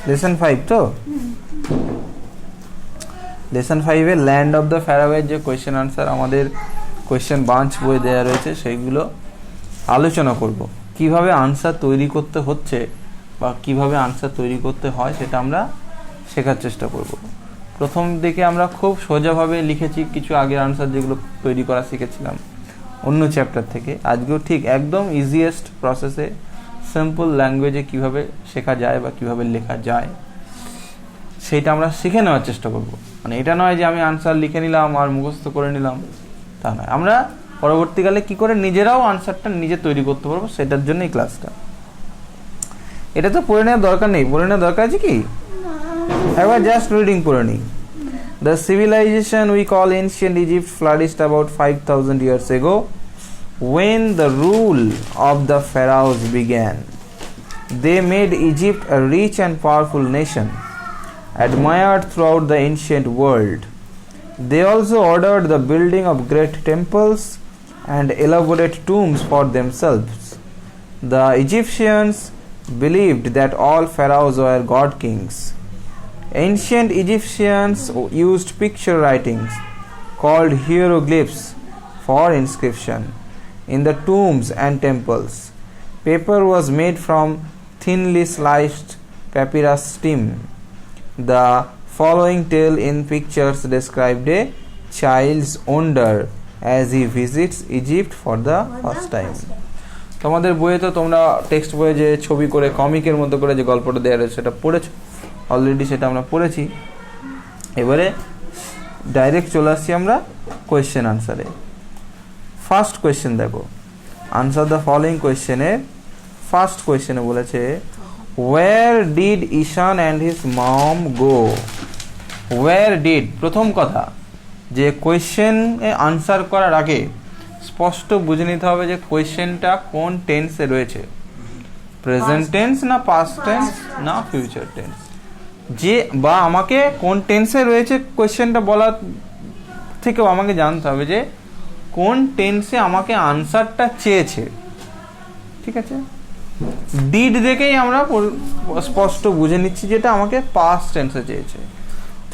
Lesson 5 তো lesson 5 এ land of the faraway যে কোয়েশ্চেন আনসার আমাদের কোয়েশ্চেন বাঞ্চ বই দেওয়া রয়েছে সেইগুলো আলোচনা করব কিভাবে আনসার তৈরি করতে হচ্ছে বা কিভাবে আনসার তৈরি করতে হয় সেটা আমরা শেখার চেষ্টা করব। প্রথম দিকে আমরা খুব সোজাভাবে লিখেছি কিছু আগের আনসার যেগুলো তৈরি করা শিখেছিলাম অন্য চ্যাপ্টার থেকে, আজকেও ঠিক একদম ইজিয়েস্ট প্রসেসে সিম্পল ল্যাঙ্গুয়েজে কিভাবে শেখা যায় বা কিভাবে লেখা যায় সেইটা আমরা শিখে নেওয়ার চেষ্টা করব। মানে এটা নয় যে আমি আনসার লিখে নিলাম আর মুখস্থ করে নিলাম, তা নয়, আমরা পরবর্তীকালে কি করে নিজেরাও আনসারটা নিজে তৈরি করতে পারবো সেটার জন্য এই ক্লাসটা। এটা তো পড়ে নেওয়ার দরকার নেই, পড়ে নেওয়ার দরকার আছে কি, একবার জাস্ট রিডিং পড়ে নিই। The civilization we call ancient Egypt flourished about 5,000 years ago when the rule of the pharaohs began. They made Egypt a rich and powerful nation, admired throughout the ancient world. They also ordered the building of great temples and elaborate tombs for themselves. The Egyptians believed that all pharaohs were god kings. Ancient Egyptians used picture writings called hieroglyphs for inscription in the tombs and temples. Paper was made from thinly sliced papyrus stem. The following tale in pictures described a child's wonder as he visits Egypt for the first time. তোমাদের বইয়ে তো তোমরা text বইয়ে যে ছবি করে কমিকের মতো করে যে গল্পটা দেওয়া রয়েছে সেটা পড়েছো অলরেডি, সেটা আমরা পড়েছি। এবারে ডাইরেক্ট চলে আসছি আমরা কোয়েশ্চেন আনসারে। ফার্স্ট কোয়েশ্চেন দেখো, আনসার দ্য ফলোইং কোয়েশ্চেনে ফার্স্ট কোয়েশ্চেনে বলেছে where did Ishan and his mom go. Where did, প্রথম কথা যে কোয়েশ্চেনে আনসার করার আগে স্পষ্ট বুঝে নিতে হবে যে কোয়েশ্চেনটা কোন টেন্সে রয়েছে, প্রেজেন্ট টেন্স না পাস্ট টেন্স না ফিউচার টেন্স, যে বা আমাকে কোন টেন্সে রয়েছে কোয়েশ্চেনটা বলার থেকেও আমাকে জানতে হবে যে কোন টেন্সে আমাকে আনসারটা চেয়েছে। ঠিক আছে, ডিড দেখেই আমরা স্পষ্ট বুঝে নিচ্ছি যেটা আমাকে পাস্ট টেন্সে চেয়েছে।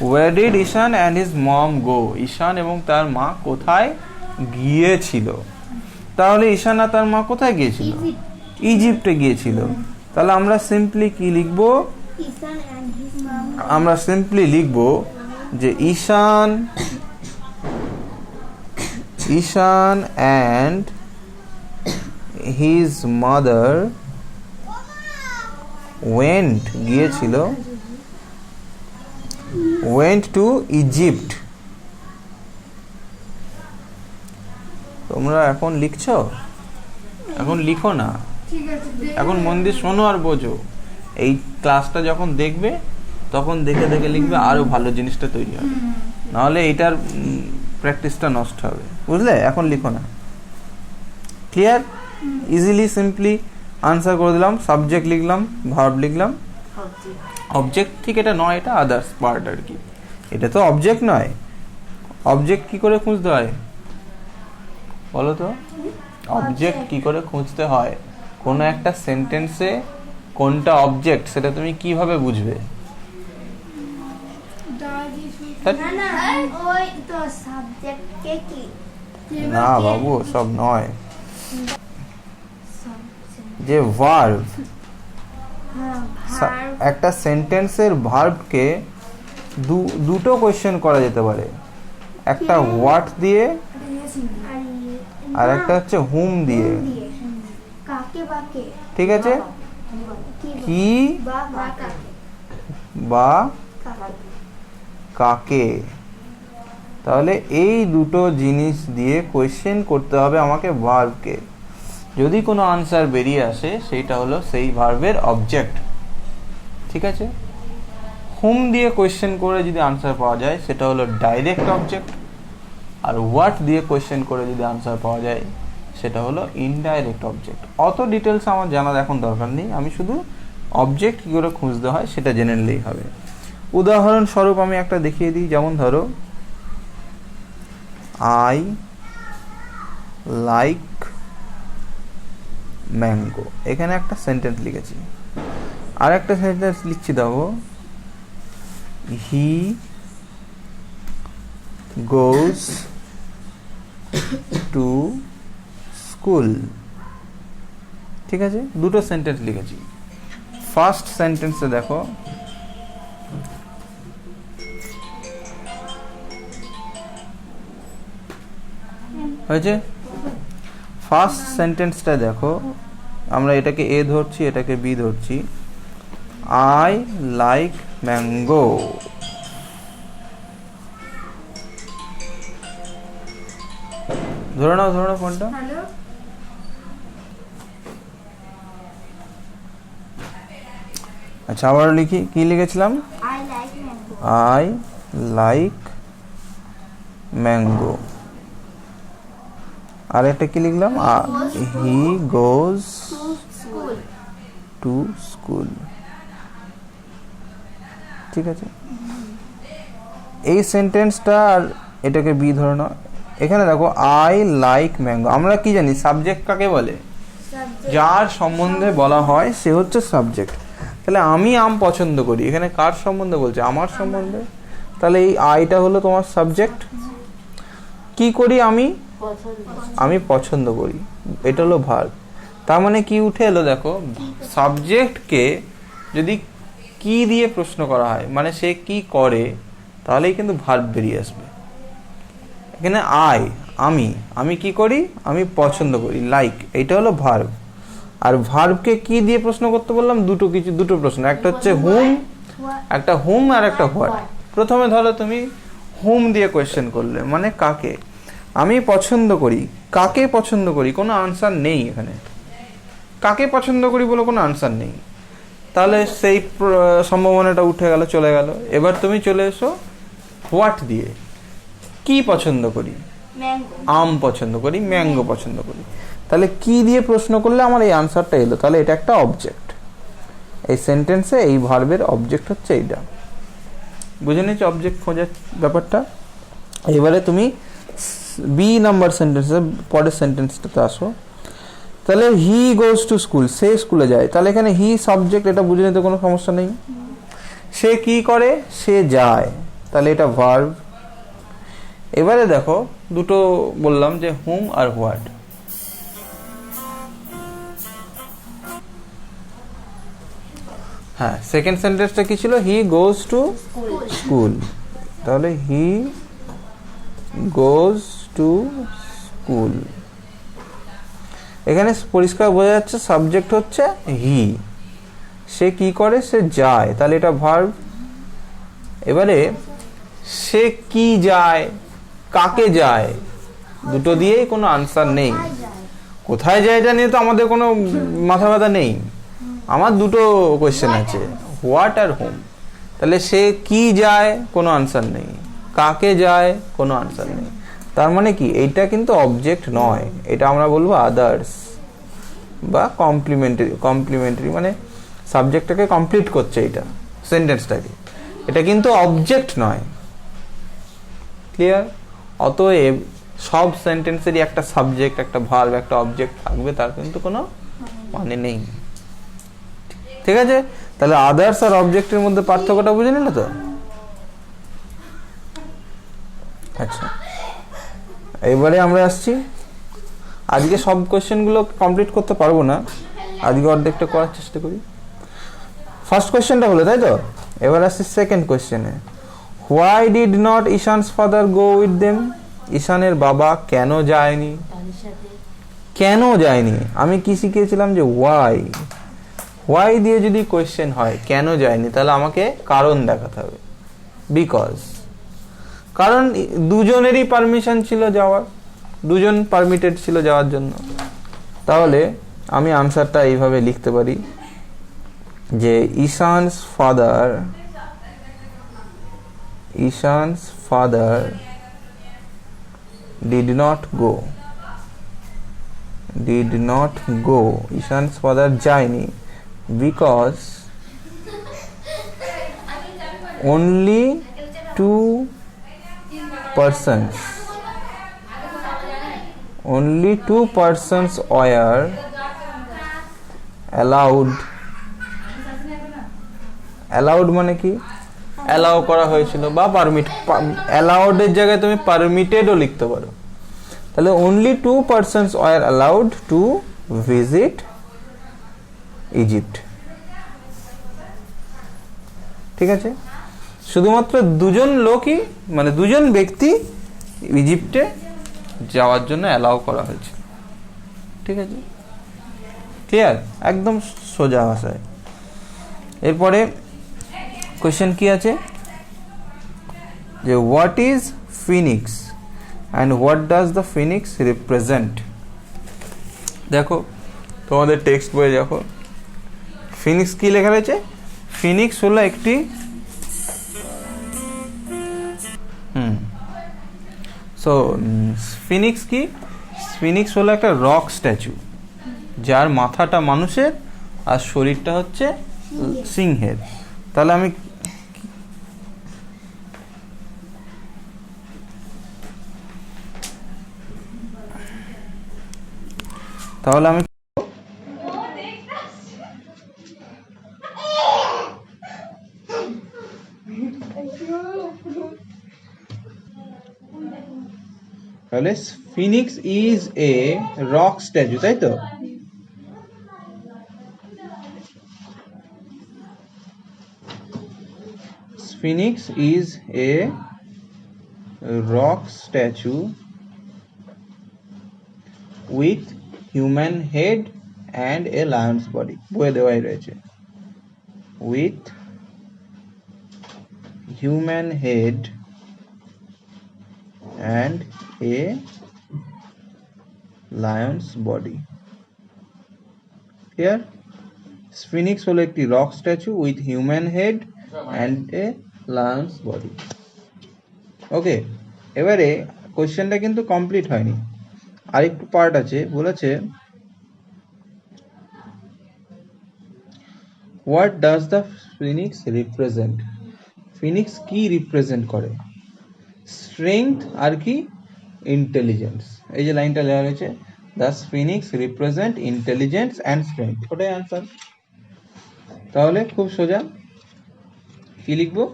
Were did Ishan and his mom go, Ishaan এবং তার মা কোথায় গিয়েছিল। তাহলে ঈশান আর তার মা কোথায় গিয়েছিল, ইজিপ্টে গিয়েছিল। তাহলে আমরা সিম্পলি কি লিখবো, আমরা সিম্পলি লিখব যে ঈশান অ্যান্ড হিজ মাদার ওয়েন্ট গিয়েছিল ওয়েন্ট টু ইজিপ্ট। তোমরা এখন লিখছো, এখন লিখো না, এখন মন দিয়ে শোনো আর বোঝো। এই ক্লাসটা যখন দেখবে তখন দেখে দেখে লিখবে, আরো ভালো জিনিসটা তৈরি হবে, নাহলে এইটার প্র্যাকটিসটা নষ্ট হবে, বুঝলে? এখন লিখো না, ক্লিয়ার? ইজিলি সিম্পলি আনসার করে দিলাম, সাবজেক্ট লিখলাম, ভার্ব লিখলাম, অবজেক্ট ঠিক এটা নয়, এটা আদার্স পার্ট আর কি, এটা তো অবজেক্ট নয়। অবজেক্ট কি করে খুঁজতে হয় বলো তো? অবজেক্ট কি করে খুঁজতে হয়? কোনো একটা সেন্টেন্সে কোনটা অবজেক্ট সেটা তুমি কিভাবে বুঝবে? না বাবু, সব নয়, যে ভার্ব, একটা সেন্টেন্সের ভার্বকে দুটো কোয়েশ্চেন করা যেতে পারে, একটা হোয়াট দিয়ে আর একটা হচ্ছে হুম দিয়ে। ঠিক আছে, কি বা কাকে, তাহলে এই দুটো জিনিস দিয়ে কোয়েশ্চেন করতে হবে আমাকে ভার্বকে। যদি কোনো আনসার বেরিয়ে আসে সেইটা হলো সেই ভার্বের অবজেক্ট। ঠিক আছে, হুম দিয়ে কোয়েশ্চেন করে যদি আনসার পাওয়া যায় সেটা হলো ডাইরেক্ট অবজেক্ট, আর হোয়াট দিয়ে কোয়েশ্চেন করে যদি আনসার পাওয়া যায় সেটা হলো ইনডাইরেক্ট অবজেক্ট। অত ডিটেলস আমার জানার এখন দরকার নেই, আমি শুধু অবজেক্ট কী করে খুঁজতে হয় সেটা জেনে নিলেই হবে। উদাহরণস্বরূপ আমি একটা দেখিয়ে দিই, যেমন ধরো আই লাইক ম্যাঙ্গো, এখানে একটা সেন্টেন্স লিখেছি। আর একটা সেন্টেন্স লিখছি দেখো, হি গোজ টু স্কুল। ঠিক আছে, দুটো সেন্টেন্স লিখেছি। ফার্স্ট সেন্টেন্সে দেখো, হয়েছে। ফার্স্ট সেন্টেন্সটা দেখো, আমরা এটাকে এ ধরছি, এটাকে বি ধরছি। I like mango. ধরে নাও ফোনটা। আচ্ছা, আবার লিখি, কি লিখেছিলাম? I like mango. আর একটা কি লিখলাম? হি গোজ টু স্কুল। ঠিক আছে, এই সেন্টেন্সটা আর এটাকে বি ধরে নাও। এখানে দেখো আই লাইক ম্যাঙ্গো, আমরা কি জানি সাবজেক্ট কাকে বলে? যার সম্বন্ধে বলা হয় সে হচ্ছে সাবজেক্ট। তাহলে আমি আম পছন্দ করি, এখানে কার সম্বন্ধে বলছে? আমার সম্বন্ধে। তাহলে এই আইটা হলো তোমার সাবজেক্ট। কি করি আমি? আমি পছন্দ করি, এটা হলো ভার্ব। তার মানে কি উঠে এলো দেখো, সাবজেক্টকে যদি কি দিয়ে প্রশ্ন করা হয়, মানে সে কি করে, তাহলেই কিন্তু ভার্ব বেরিয়ে আসবে। এখানে আমি কি করি? আমি পছন্দ করি, লাইক, এটা হলো ভার্ব। আর ভার্বকে কি দিয়ে প্রশ্ন করতে বললাম? দুটো প্রশ্ন, একটা হচ্ছে হুম, একটা হুম আর একটা হোয়াট। প্রথমে ধরো তুমি হুম দিয়ে কোয়েশ্চেন করলে, মানে কাকে। আমি পছন্দ করি, কাকে পছন্দ করি? কোনো আনসার নেই এখানে। কাকে পছন্দ করি বলে কোনো আনসার নেই, তাহলে সেই সম্ভাবনাটা উঠে গেল, চলে গেল। এবার তুমি চলে এসো হোয়াট দিয়ে। কি পছন্দ করি? আম পছন্দ করি, ম্যাঙ্গো পছন্দ করি। তাহলে কি দিয়ে প্রশ্ন করলে আমার এই আনসারটা এলো, তাহলে এটা একটা অবজেক্ট। এই সেন্টেন্সে এই ভার্বের অবজেক্ট হচ্ছে এইটা। বুঝে নিয়েছো অবজেক্ট খোঁজার ব্যাপারটা? এবারে তুমি বি নাম্বার সেন্টেন্সে, পরের সেন্টেন্সটাতে আসো। তাহলে হি গোজ টু স্কুল, সে স্কুলে যায়। তাহলে এখানে হি সাবজেক্ট, এটা বুঝে নিতে কোনো সমস্যা নেই। সে কি করে? সে যায়, তাহলে এটা ভার্ব। এবারে দেখো দুটো বললাম যে হুম আর হোয়াট। হ্যাঁ, সেকেন্ড সেন্টেন্সটা কি ছিল? হি গোজ টু স্কুল। তাহলে হি গোজ টু স্কুল। এখানে পরিষ্কার বোঝা যাচ্ছে সাবজেক্ট হচ্ছে হি, সে কি করে? সে যায়, তাহলে এটা ভার্ব। এবারে সে কি যায়, কাকে যায়, দুটো দিয়েই কোনো আনসার নেই। কোথায় যায় এটা নিয়ে তো আমাদের কোনো মাথা ব্যথা নেই। আমার দুটো কোয়েশ্চেন আছে, হোয়াট আর হোম। তাহলে সে কি যায়, কোনো আনসার নেই। কাকে যায়, কোনো আনসার নেই। তার মানে কি, এইটা কিন্তু অবজেক্ট নয়, এটা আমরা বলবো আদার্স বা কমপ্লিমেন্টারি, মানে সাবজেক্টটাকে কমপ্লিট করছে এইটা, সেন্টেন্সটাকে। এটা কিন্তু অবজেক্ট নয়। ক্লিয়ার? অতএব সব সেন্টেন্সেরই একটা সাবজেক্ট, একটা ভার্ব, একটা অবজেক্ট থাকবে, তার কিন্তু কোনো মানে নেই। ঠিক আছে, তাহলে আদার্স আর অবজেক্টের মধ্যে পার্থক্যটা বুঝে নিলে তো? আচ্ছা, এবারে আমরা আসছি, আজকে সব কোয়েশ্চেনগুলো কমপ্লিট করতে পারবো না, আজকে অর্ধেকটা করার চেষ্টা করি। ফার্স্ট কোয়েশ্চেনটা হলো, তাই তো? এবার আসছি সেকেন্ড কোয়েশ্চেনে। Why did not Ishaan's father go with them? ঈশানের বাবা কেন যায়নি? কেন যায়নি? আমি কি শিখিয়েছিলাম যে হোয়াই দিয়ে যদি কোয়েশ্চেন হয়, কেন যায়নি, তাহলে আমাকে কারণ দেখাতে হবে। বিকজ, কারণ দুজনেরই পারমিশন ছিল যাওয়ার, দুজন পারমিটেড ছিল যাওয়ার জন্য। তাহলে আমি আনসারটা এইভাবে লিখতে পারি যে Ishaan's father did not go, Ishaan's father যায়নি, because only two persons were allowed allowed মানে কি, অ্যালাউ করা হয়েছিল বা পারমিট, অ্যালাউডের জায়গায় তুমি পারমিটেডও লিখতে পারো। তাহলে only 2 persons war allowed to visit Egypt. ঠিক আছে, শুধুমাত্র 2জন লোকই, মানে 2জন ব্যক্তি ইজিপ্টে যাওয়ার জন্য অ্যালাউ করা হয়েছে। ঠিক আছে, ক্লিয়ার, একদম সোজা ভাষায়। এরপরে কোয়েশ্চেন কি আছে, যে what is Phoenix and what does the Phoenix represent. দেখো তোমাদের টেক্সট বইয়ে দেখো ফিনিক্স কি লেখা রয়েছে, ফিনিক্স হলো একটি ফিনিক্স কি, ফিনিক্স হলো একটা রক স্ট্যাচু যার মাথাটা মানুষের আর শরীরটা হচ্ছে সিংহের। তাহলে আমি তাহলে Phoenix is a rock statue, তাই তো? Phoenix is a rock statue with human head and a lion's body. বইয়ে দেওয়াই রয়েছে, with human head and a lion's body. Here, Phoenix হলো একটি rock statue with human head and a lion's body. ওকে, এবারে কোশ্চেনটা কিন্তু কমপ্লিট হয়নি, আরেকটু পার্ট আছে। বলেছে what does the Phoenix represent, Phoenix কি রিপ্রেজেন্ট করে, স্ট্রেংথ আর কি ইন্টেলিজেন্স। এই যে লাইনটা লেখা রয়েছে, the Phoenix represent intelligence and strength, ওটাই আনসার। তাহলে খুব সোজা, কি লিখবো,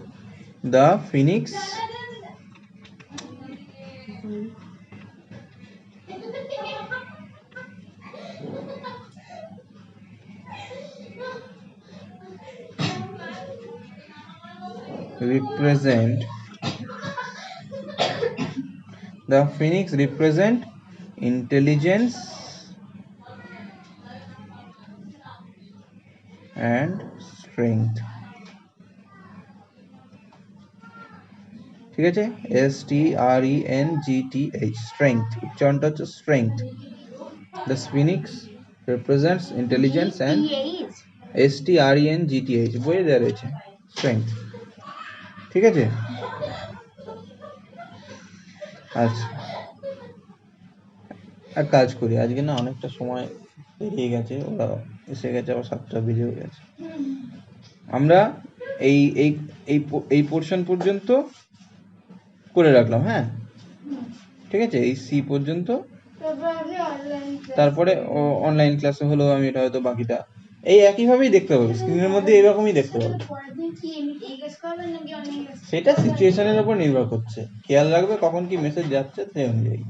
the Phoenix represent intelligence and strength। ঠিক আছে, STRENGTH, স্ট্রেংথ, উচ্চারণটা হচ্ছে strength. The Phoenix represents intelligence and STRENGTH, বইয়ে দেওয়া রয়েছে স্ট্রেংথ। ঠিক আছে, আচ্ছা এক কাজ করি, আজকে না অনেকটা সময় পেরিয়ে গেছে, ওরা এসে গেছে, আবার 7টা বেজেও গেছে। আমরা এই এই এই পোর্শন পর্যন্ত করে রাখলাম, হ্যাঁ ঠিক আছে, এই সি পর্যন্ত, তারপরে অনলাইন ক্লাসে হলো আমি এটা হয়তো বাকিটা এই একইভাবেই দেখতে পাবো, স্ক্রিনের মধ্যে এইরকমই দেখতে পাবো। সেটা সিচুয়েশনের উপর নির্ভর করছে, খেয়াল রাখবে কখন কি মেসেজ যাচ্ছে সেই অনুযায়ী।